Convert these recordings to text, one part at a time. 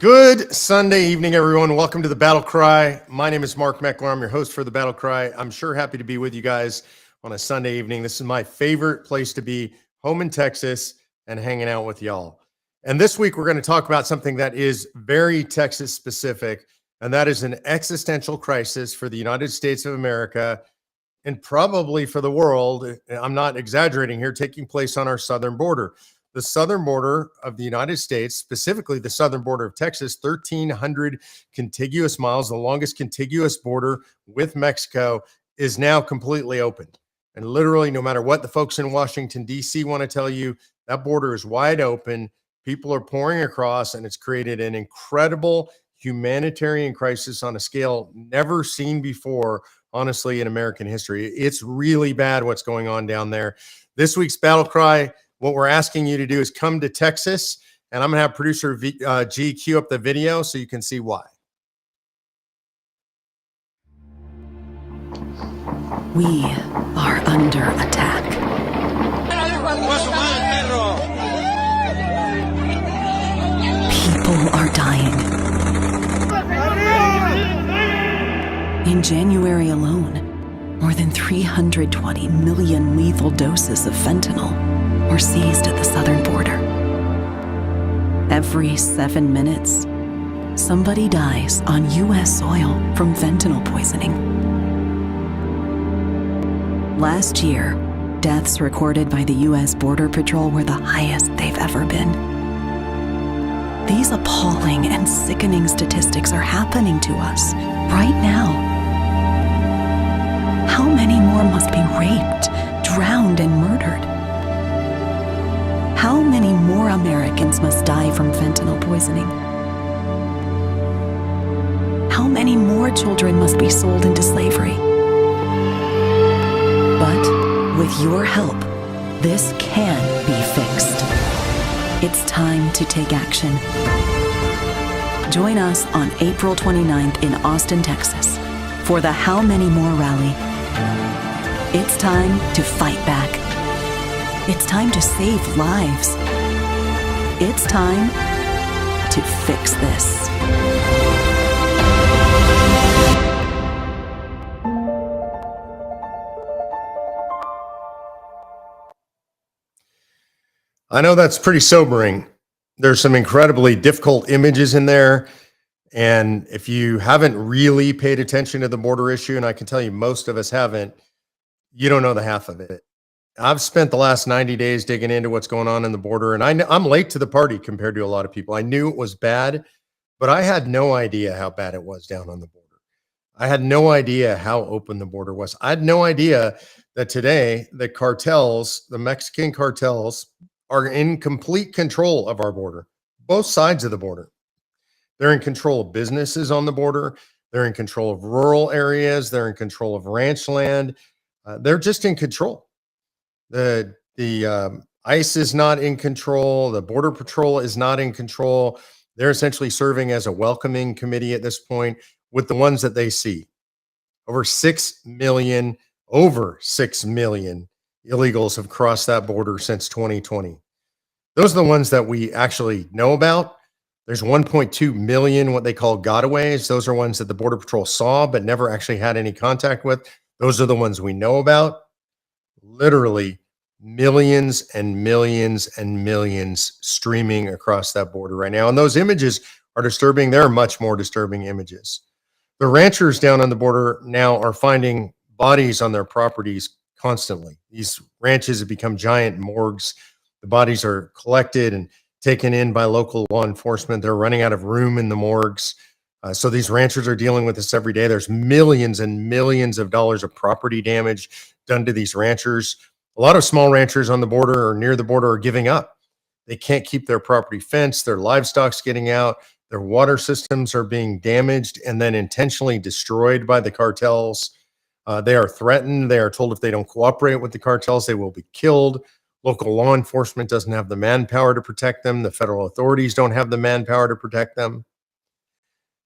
Good Sunday evening, everyone. Welcome to the BattleCry. My name is Mark Meckler. I'm your host for the BattleCry. I'm sure happy to be with you guys on a Sunday evening. This is my favorite place to be, home in Texas and hanging out with y'all. And this week, we're going to talk about something that is very Texas specific, and that is an existential crisis for the United States of America and probably for the world. I'm not exaggerating here, taking place on our southern border. The southern border of the United States, specifically the southern border of Texas, 1,300 contiguous miles, the longest contiguous border with Mexico, is now completely opened. And literally, no matter what the folks in Washington, D.C. want to tell you, that border is wide open. People are pouring across, and it's created an incredible humanitarian crisis on a scale never seen before, honestly, in American history. It's really bad what's going on down there. This week's battle cry, what we're asking you to do is come to Texas, and I'm going to have producer G cue up the video so you can see why. We are under attack. People are dying. In January alone, more than 320 million lethal doses of fentanyl were seized at the southern border. Every 7 minutes, somebody dies on U.S. soil from fentanyl poisoning. Last year, deaths recorded by the U.S. Border Patrol were the highest they've ever been. These appalling and sickening statistics are happening to us right now. How many more must be raped, drowned, and murdered? How many more Americans must die from fentanyl poisoning? How many more children must be sold into slavery? But with your help, this can be fixed. It's time to take action. Join us on April 29th in Austin, Texas, for the How Many More rally. It's time to fight back. It's time to save lives. It's time to fix this. I know that's pretty sobering. There's some incredibly difficult images in there. And if you haven't really paid attention to the border issue, and I can tell you most of us haven't, you don't know the half of it. I've spent the last 90 days digging into what's going on in the border, and I'm late to the party compared to a lot of people. I knew it was bad, but I had no idea how bad it was down on the border. I had no idea how open the border was. I had no idea that today the cartels, the Mexican cartels, are in complete control of our border, both sides of the border. They're in control of businesses on the border. They're in control of rural areas. They're in control of ranch land. They're just in control. The ICE is not in control. The Border Patrol is not in control. They're essentially serving as a welcoming committee at this point with the ones that they see. Over 6 million illegals have crossed that border since 2020. Those are the ones that we actually know about. There's 1.2 million what they call gotaways. Those are ones that the Border Patrol saw but never actually had any contact with. Those are the ones we know about. Literally millions and millions and millions streaming across that border right now. And those images are disturbing. There are much more disturbing images. The ranchers down on the border now are finding bodies on their properties constantly. These ranches have become giant morgues. The bodies are collected and taken in by local law enforcement. They're running out of room in the morgues. So these ranchers are dealing with this every day. There's millions and millions of dollars of property damage done to these ranchers. A lot of small ranchers on the border or near the border are giving up. They can't keep their property fenced. Their livestock's getting out. Their water systems are being damaged and then intentionally destroyed by the cartels. They are threatened. They are told if they don't cooperate with the cartels, they will be killed. Local law enforcement doesn't have the manpower to protect them. The federal authorities don't have the manpower to protect them.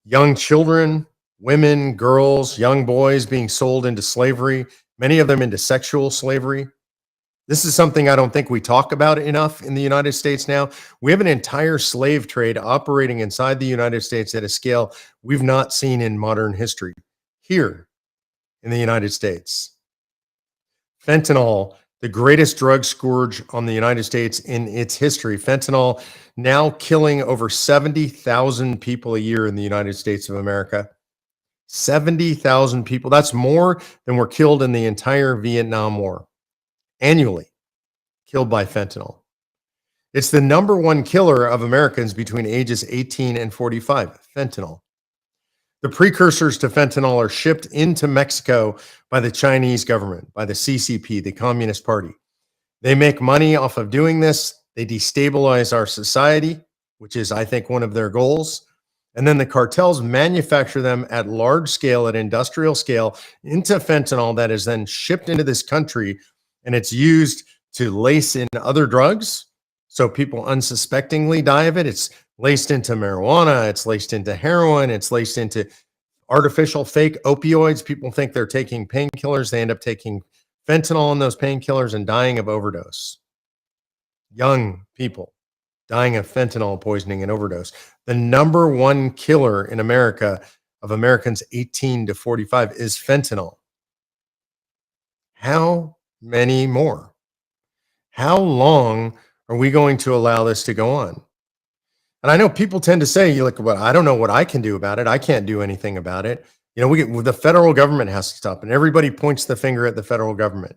Young children, women, girls, young boys being sold into slavery, many of them into sexual slavery. This is something I don't think we talk about enough in the United States now. We have an entire slave trade operating inside the United States at a scale we've not seen in modern history here in the United States. Fentanyl, the greatest drug scourge on the United States in its history. Fentanyl now killing over 70,000 people a year in the United States of America. 70,000 people. That's more than were killed in the entire Vietnam War annually, killed by fentanyl. It's the number one killer of Americans between ages 18 and 45, fentanyl. The precursors to fentanyl are shipped into Mexico by the Chinese government, by the CCP, the Communist Party. They make money off of doing this. They destabilize our society, which is, I think, one of their goals. And then the cartels manufacture them at large scale, at industrial scale, into fentanyl that is then shipped into this country, and it's used to lace in other drugs. So people unsuspectingly die of it. It's laced into marijuana, it's laced into heroin, it's laced into artificial fake opioids. People think they're taking painkillers. They end up taking fentanyl in those painkillers and dying of overdose. Young people dying of fentanyl poisoning and overdose. The number one killer in America of Americans 18 to 45 is fentanyl. How many more? How long are we going to allow this to go on? And I know people tend to say, "You like, well, I don't know what I can do about it. I can't do anything about it." The federal government has to stop, and everybody points the finger at the federal government.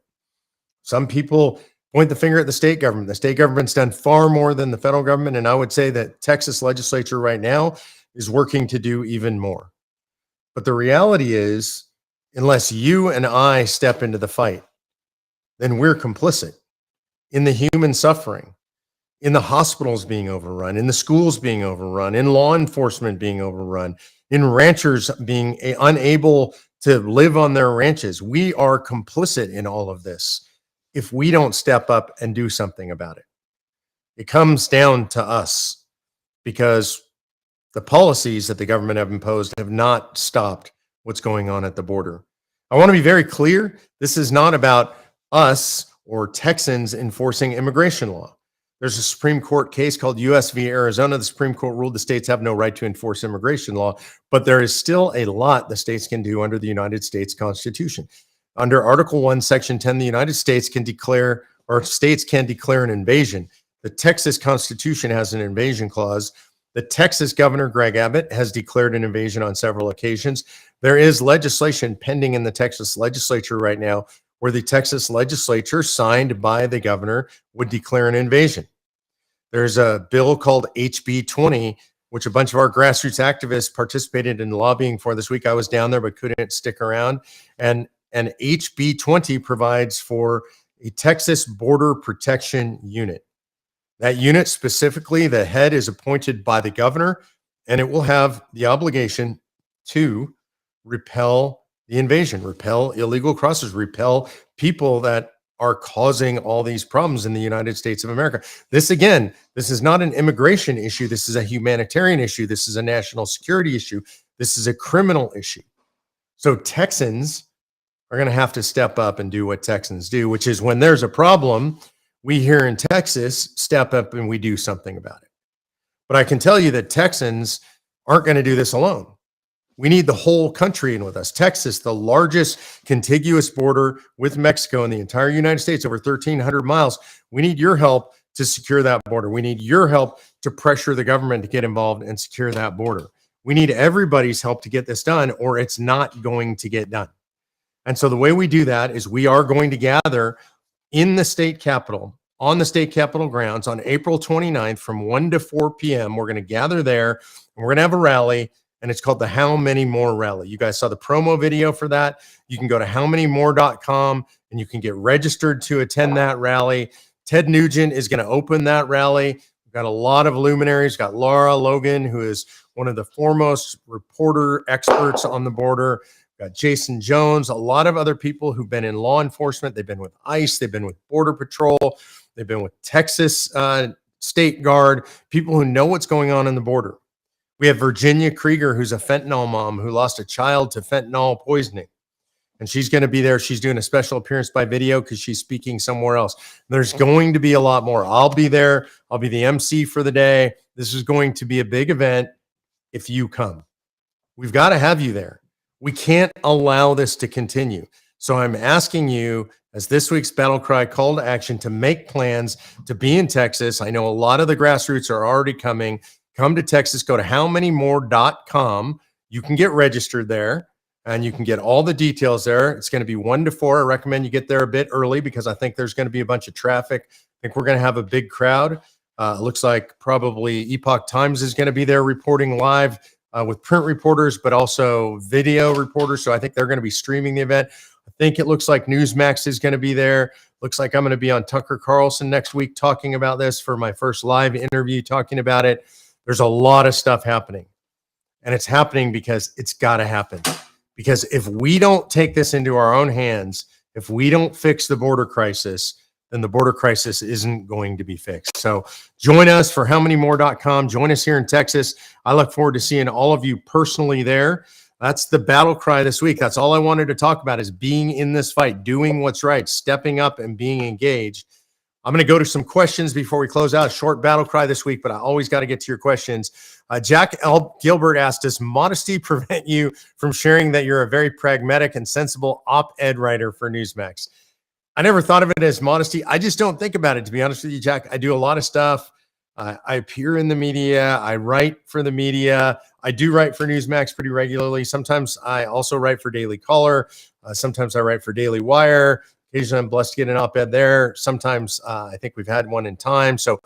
Some people point the finger at the state government. The state government's done far more than the federal government, and I would say that Texas legislature right now is working to do even more. But the reality is, unless you and I step into the fight, then we're complicit in the human suffering, in the hospitals being overrun, in the schools being overrun, in law enforcement being overrun, in ranchers being unable to live on their ranches. We are complicit in all of this if we don't step up and do something about it. It comes down to us because the policies that the government have imposed have not stopped what's going on at the border. I want to be very clear. This is not about us or Texans enforcing immigration law. There's a Supreme Court case called U.S. v. Arizona. The Supreme Court ruled the states have no right to enforce immigration law, but there is still a lot the states can do under the United States Constitution. Under Article 1, Section 10, the United States can declare, or states can declare an invasion. The Texas Constitution has an invasion clause. The Texas Governor, Greg Abbott, has declared an invasion on several occasions. There is legislation pending in the Texas legislature right now where the Texas legislature, signed by the governor, would declare an invasion. There's a bill called HB 20, which a bunch of our grassroots activists participated in lobbying for this week. I was down there but couldn't stick around. And HB 20 provides for a Texas Border Protection Unit. That unit specifically, the head is appointed by the governor, and it will have the obligation to repel the invasion, repel illegal crossers, repel people that are causing all these problems in the United States of America. This, again, this is not an immigration issue. This is a humanitarian issue. This is a national security issue. This is a criminal issue. So Texans are going to have to step up and do what Texans do, which is when there's a problem, we here in Texas step up and we do something about it. But I can tell you that Texans aren't going to do this alone. We need the whole country in with us. Texas, the largest contiguous border with Mexico in the entire United States, over 1,300 miles. We need your help to secure that border. We need your help to pressure the government to get involved and secure that border. We need everybody's help to get this done, or it's not going to get done. And so the way we do that is we are going to gather in the state capitol, on the state capitol grounds on April 29th from 1 to 4 p.m. We're going to gather there, and we're going to have a rally. And it's called the How Many More Rally. You guys saw the promo video for that. You can go to howmanymore.com and you can get registered to attend that rally. Ted Nugent is going to open that rally. We've got a lot of luminaries. We've got Laura Logan, who is one of the foremost reporter experts on the border. We've got Jason Jones, a lot of other people who've been in law enforcement. They've been with ICE. They've been with Border Patrol. They've been with Texas State Guard, people who know what's going on the border. We have Virginia Krieger, who's a fentanyl mom who lost a child to fentanyl poisoning. and she's going to be there. She's doing a special appearance by video because she's speaking somewhere else. There's going to be a lot more. I'll be there. I'll be the MC for the day. This is going to be a big event if you come. We've got to have you there. We can't allow this to continue. So I'm asking you, as this week's BattleCry call to action, to make plans to be in Texas. I know a lot of the grassroots are already coming. Come to Texas. Go to howmanymore.com. You can get registered there, and you can get all the details there. It's going to be 1 to 4. I recommend you get there a bit early because I think there's going to be a bunch of traffic. I think we're going to have a big crowd. It looks like probably Epoch Times is going to be there reporting live with print reporters, but also video reporters. So I think they're going to be streaming the event. I think it looks like Newsmax is going to be there. Looks like I'm going to be on Tucker Carlson next week talking about this for my first live interview, talking about it. There's a lot of stuff happening, and it's happening because it's got to happen. Because if we don't take this into our own hands, if we don't fix the border crisis, then the border crisis isn't going to be fixed. So join us for howmanymore.com. Join us here in Texas. I look forward to seeing all of you personally there. That's the battle cry this week. That's all I wanted to talk about, is being in this fight, doing what's right, stepping up and being engaged. I'm going to go to some questions before we close out. Short battle cry this week, but I always got to get to your questions. Jack L. Gilbert asked, does modesty prevent you from sharing that you're a very pragmatic and sensible op-ed writer for Newsmax? I never thought of it as modesty. I just don't think about it, to be honest with you, Jack. I do a lot of stuff. I appear in the media. I write for the media. I do write for Newsmax pretty regularly. Sometimes I also write for Daily Caller. Sometimes I write for Daily Wire. Occasionally I'm blessed to get an op-ed there. Sometimes I think we've had one in Time. So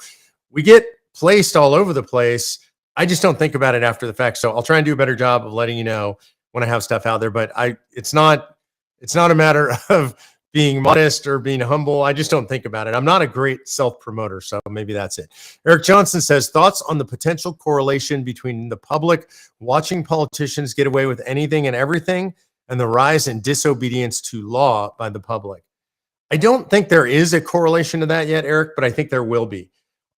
we get placed all over the place. I just don't think about it after the fact. So I'll try and do a better job of letting you know when I have stuff out there. But it's not a matter of being modest or being humble. I just don't think about it. I'm not a great self-promoter, so maybe that's it. Eric Johnson says, thoughts on the potential correlation between the public watching politicians get away with anything and everything and the rise in disobedience to law by the public? I don't think there is a correlation to that yet, Eric, but I think there will be.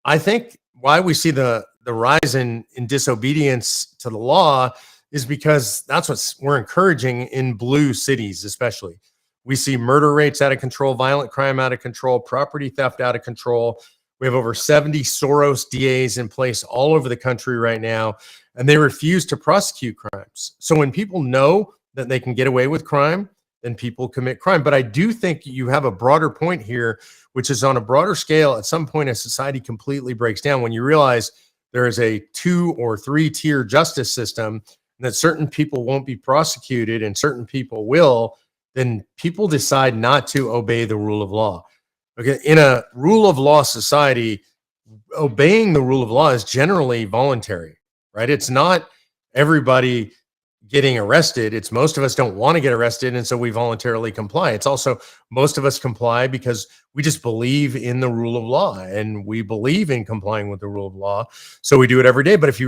I think why we see the rise in disobedience to the law is because that's what we're encouraging in blue cities, especially. We see murder rates out of control, violent crime out of control, property theft out of control. We have over 70 Soros DAs in place all over the country right now, and they refuse to prosecute crimes. So when people know that they can get away with crime, then people commit crime. But I do think you have a broader point here, which is on a broader scale. At some point, a society completely breaks down when you realize there is a 2 or 3 tier justice system, and that certain people won't be prosecuted and certain people will. Then people decide not to obey the rule of law. Okay, in a rule of law society, obeying the rule of law is generally voluntary, right? It's not everybody getting arrested. It's most of us don't want to get arrested, and so we voluntarily comply. It's also most of us comply because we just believe in the rule of law, and we believe in complying with the rule of law, so we do it every day. But if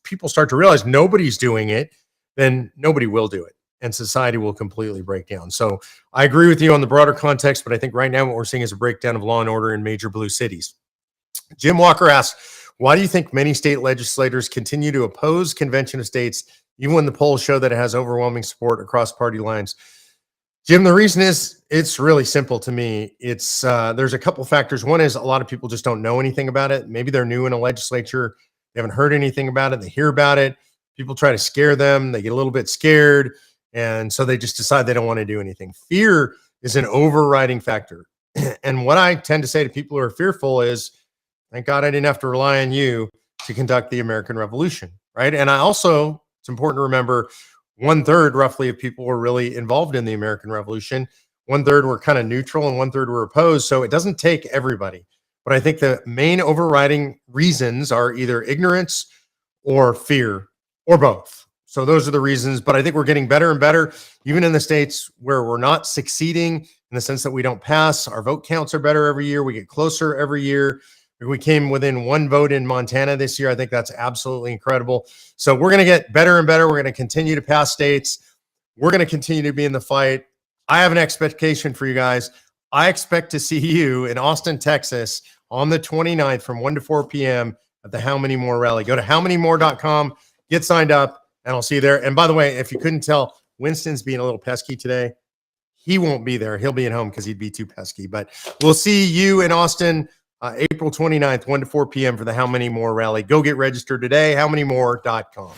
people start to realize nobody's doing it, then nobody will do it, and society will completely break down. So I agree with you on the broader context, but I think right now what we're seeing is a breakdown of law and order in major blue cities. Jim Walker asks, why do you think many state legislators continue to oppose Convention of States, even when the polls show that it has overwhelming support across party lines? Jim, the reason is, it's really simple to me. It's there's a couple factors. One is a lot of people just don't know anything about it. Maybe they're new in a legislature. They haven't heard anything about it. They hear about it. People try to scare them. They get a little bit scared. And so they just decide they don't want to do anything. Fear is an overriding factor. And what I tend to say to people who are fearful is, thank God I didn't have to rely on you to conduct the American Revolution, right? And I also, it's important to remember, 1/3 roughly of people were really involved in the American Revolution. 1/3 were kind of neutral and 1/3 were opposed. So it doesn't take everybody. But I think the main overriding reasons are either ignorance or fear or both. So those are the reasons, but I think we're getting better and better, even in the states where we're not succeeding in the sense that we don't pass. Our vote counts are better every year. We get closer every year. We came within 1 vote in Montana this year. I think that's absolutely incredible. So we're going to get better and better. We're going to continue to pass states. We're going to continue to be in the fight. I have an expectation for you guys. I expect to see you in Austin, Texas on the 29th from 1 to 4 p.m. at the How Many More rally. Go to howmanymore.com, get signed up, and I'll see you there. And by the way, if you couldn't tell, Winston's being a little pesky today. he won't be there. He'll be at home because he'd be too pesky. But we'll see you in Austin April 29th, 1 to 4 p.m. for the How Many More rally. Go get registered today, howmanymore.com.